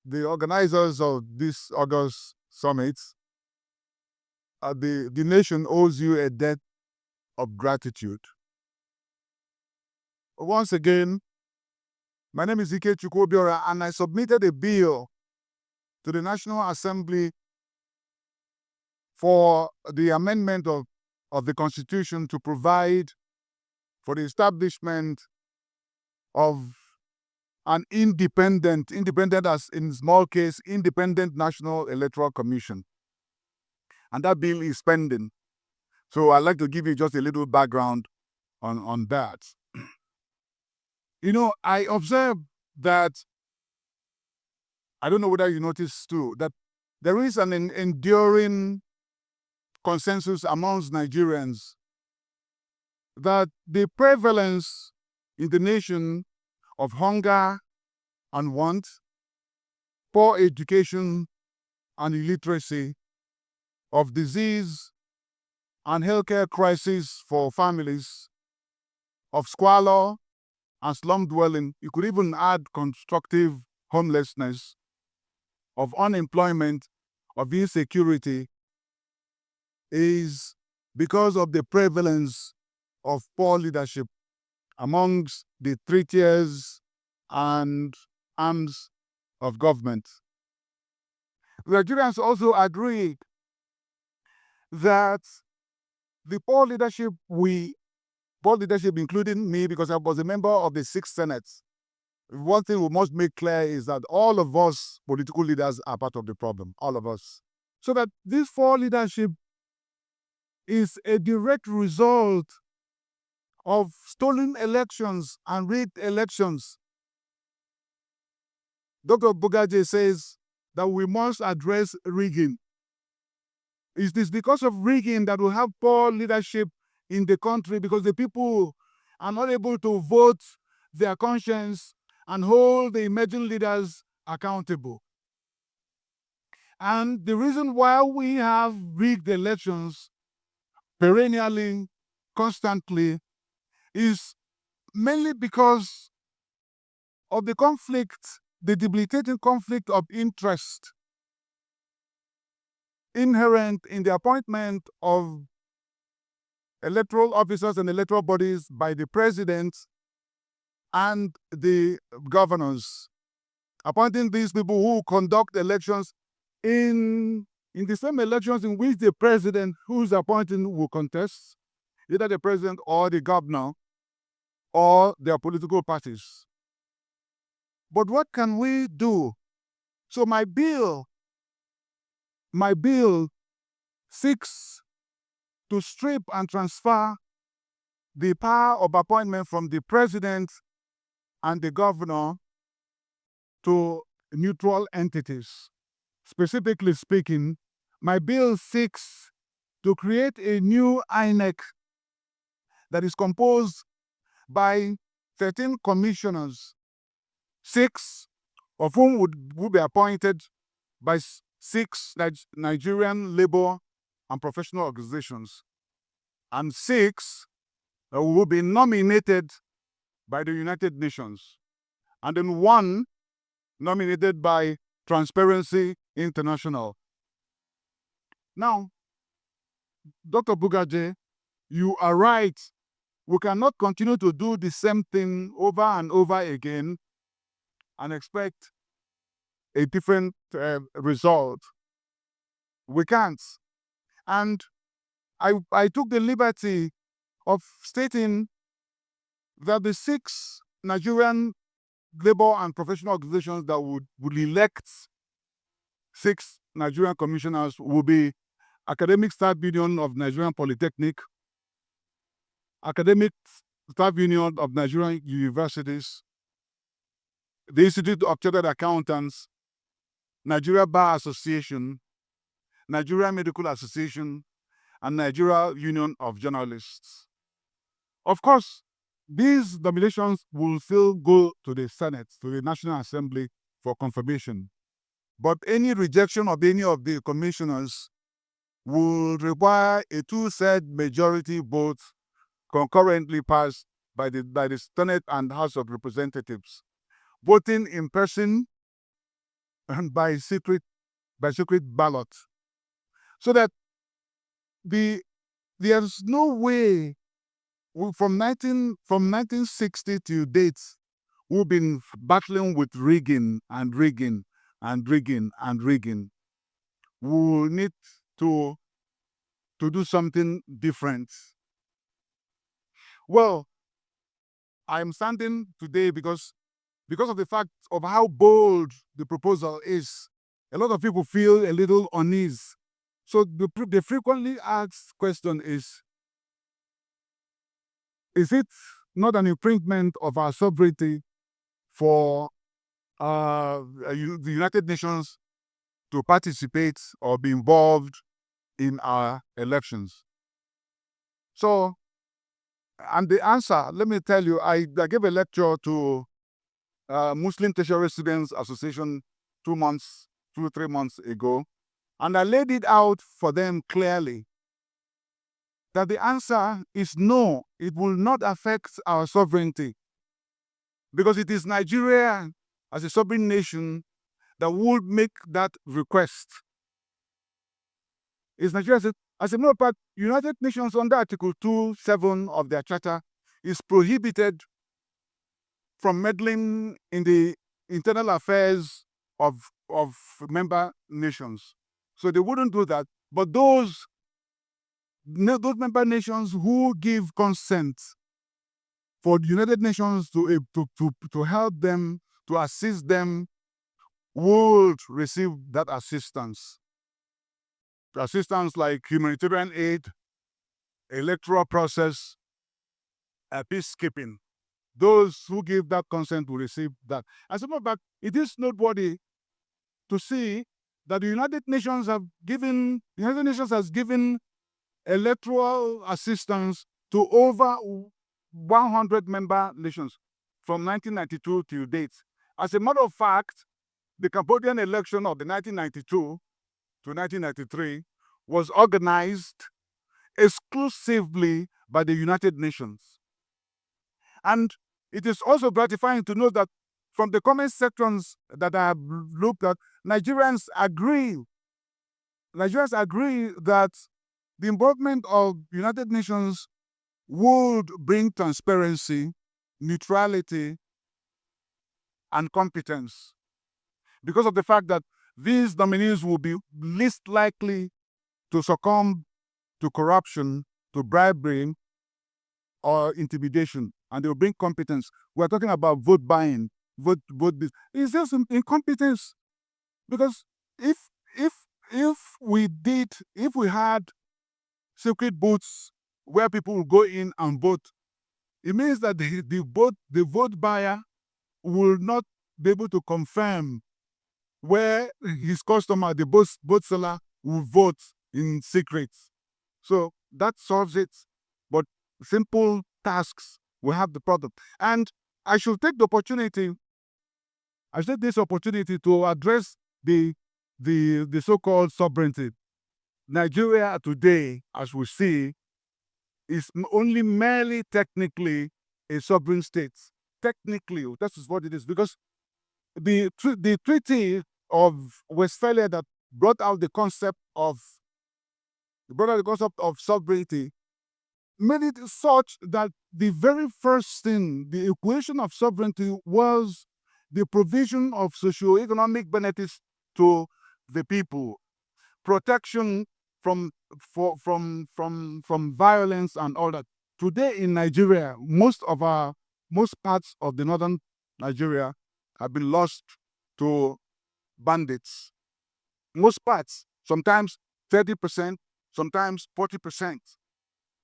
the organizers of this August summit, the nation owes you a debt of gratitude. Once again, my name is Ikechukwu Obiorah, and I submitted a bill to the National Assembly for the amendment of the Constitution to provide for the establishment of an independent as in small case, independent National Electoral Commission. And that bill is pending. So I'd like to give you just a little background on that. I observed that, I don't know whether you noticed too, that there is an enduring consensus amongst Nigerians that the prevalence in the nation of hunger and want, poor education and illiteracy, of disease and healthcare crisis for families, of squalor and slum dwelling, you could even add constructive homelessness, of unemployment, of insecurity, is because of the prevalence of poor leadership amongst the 3 tiers and arms of government. Nigerians also agreed that the poor leadership, including me, because I was a member of the 6th Senate, one thing we must make clear is that all of us political leaders are part of the problem, all of us. So that this poor leadership is a direct result of stolen elections and rigged elections. Dr. Bugaje says that we must address rigging. It is because of rigging that we have poor leadership in the country, because the people are not able to vote their conscience and hold the emerging leaders accountable. And the reason why we have rigged elections perennially, constantly, is mainly because of the conflict, the debilitating conflict of interest inherent in the appointment of electoral officers and electoral bodies by the president and the governors, appointing these people who conduct elections in the same elections in which the president who's appointing will contest, either the president or the governor or their political parties. But what can we do? So my bill seeks to strip and transfer the power of appointment from the president and the governor to neutral entities. Specifically speaking, my bill seeks to create a new INEC that is composed by 13 commissioners, 6 of whom would be appointed by 6 Nigerian labor and professional organizations, and 6 will be nominated by the United Nations, and then 1 nominated by Transparency International. Now, Dr. Bugaje, you are right. We cannot continue to do the same thing over and over again and expect a different result. We can't. And I took the liberty of stating that the 6 Nigerian labor and professional organizations that would elect 6 Nigerian commissioners will be Academic Staff Union of Nigerian Polytechnic, Academic Staff Union of Nigerian Universities, the Institute of Chartered Accountants, Nigeria Bar Association, Nigeria Medical Association, and Nigeria Union of Journalists. Of course, these nominations will still go to the Senate, to the National Assembly for confirmation. But any rejection of any of the commissioners will require a 2/3 majority vote concurrently passed by the Senate and House of Representatives, voting in person and by secret ballot, so that there's no way from 1960 to date we've been battling with rigging and rigging and rigging and rigging. We need to do something different. Well, I'm standing today because of the fact of how bold the proposal is. A lot of people feel a little unease. So the frequently asked question is it not an infringement of our sovereignty for the United Nations to participate or be involved in our elections? So, and the answer, let me tell you, I gave a lecture to Muslim Tertiary Students Association 3 months ago, and I laid it out for them clearly that the answer is no, it will not affect our sovereignty, because it is Nigeria as a sovereign nation that would make that request. It's Nigeria as a matter of fact, United Nations under Article 2.7 of their charter is prohibited from meddling in the internal affairs of member nations. So they wouldn't do that. But those member nations who give consent for the United Nations to help them, to assist them, would receive that assistance. Assistance like humanitarian aid, electoral process, peacekeeping. Those who give that consent will receive that. As a matter of fact, it is noteworthy to see that the United Nations has given electoral assistance to over 100 member nations from 1992 to date. As a matter of fact, the Cambodian election of the 1992 to 1993 was organized exclusively by the United Nations. And it is also gratifying to know that from the comment sections that I have looked at, Nigerians agree that the involvement of United Nations would bring transparency, neutrality, and competence, because of the fact that these nominees will be least likely to succumb to corruption, to bribery, or intimidation, and they will bring competence. We're talking about vote buying, vote. It's just incompetence, because if we had secret booths where people will go in and vote, it means that the vote buyer will not be able to confirm where his customer, the vote seller, will vote in secret. So that solves it. But simple tasks will have the problem. And I should take this opportunity to address the so-called sovereignty. Nigeria today, as we see, is only merely technically a sovereign state. Technically, that is what it is, because the Treaty of Westphalia that brought out the concept of sovereignty made it such that the very first thing, the equation of sovereignty, was the provision of socio-economic benefits to the people, protection from violence and all that. Today in Nigeria, most parts of the northern Nigeria have been lost to bandits. Most parts, sometimes 30%, sometimes 40%.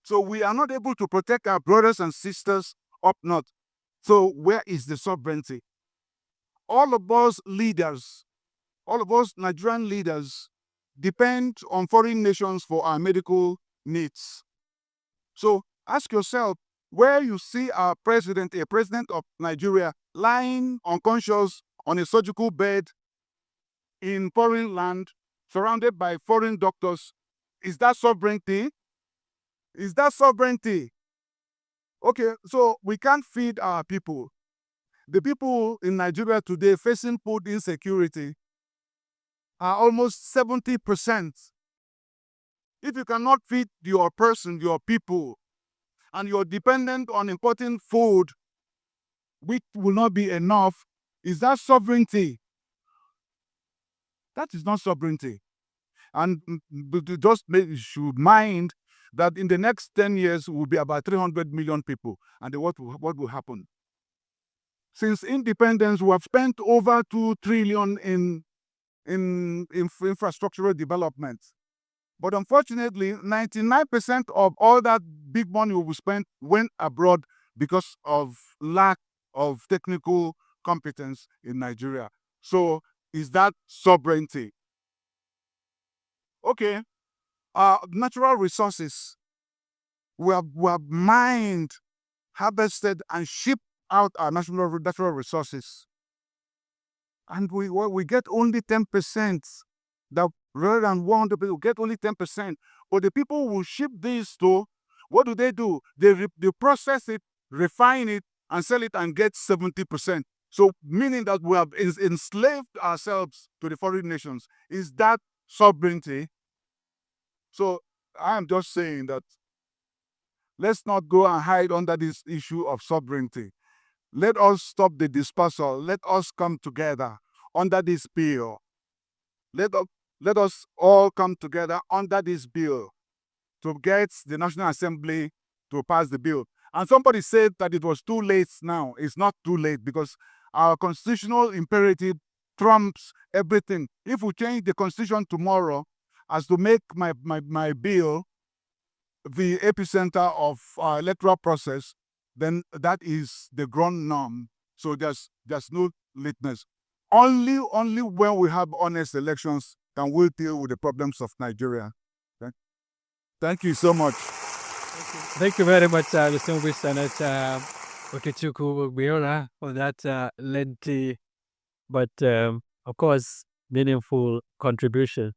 So we are not able to protect our brothers and sisters up north. So where is the sovereignty? All of us Nigerian leaders, depend on foreign nations for our medical needs. So ask yourself, where you see a president of Nigeria lying unconscious on a surgical bed in foreign land, surrounded by foreign doctors, is that sovereignty? Is that sovereignty? Okay, so we can't feed our people. The people in Nigeria today facing food insecurity are almost 70%. If you cannot feed your person, your people, and you're dependent on importing food, which will not be enough, is that sovereignty? That is not sovereignty. And just should mind that in the next 10 years will be about 300 million people. And what will happen? Since independence, we have spent over 2 trillion in infrastructural development. But unfortunately, 99% of all that big money we spent went abroad because of lack of technical competence in Nigeria. So is that sovereignty? Okay, natural resources. We have mined, harvested, and shipped out our natural resources. And we get only 10%. That rather than 100 people, get only 10%. But the people who ship these to, what do? They process it, refine it, and sell it and get 70%. So meaning that we have enslaved ourselves to the foreign nations. Is that sovereignty? So I am just saying that let's not go and hide under this issue of sovereignty. Let us stop the dispersal. Let us come together under this bill. Let us all come together under this bill to get the National Assembly to pass the bill. And somebody said that it was too late now. It's not too late because our constitutional imperative trumps everything. If we change the constitution tomorrow as to make my bill the epicenter of our electoral process, then that is the ground norm. So there's no lateness. Only when we have honest elections can we deal with the problems of Nigeria. Okay? Thank you so much. Thank you very much, distinguished Senator Ikechukwu Obiorah, for that lengthy but, of course, meaningful contribution.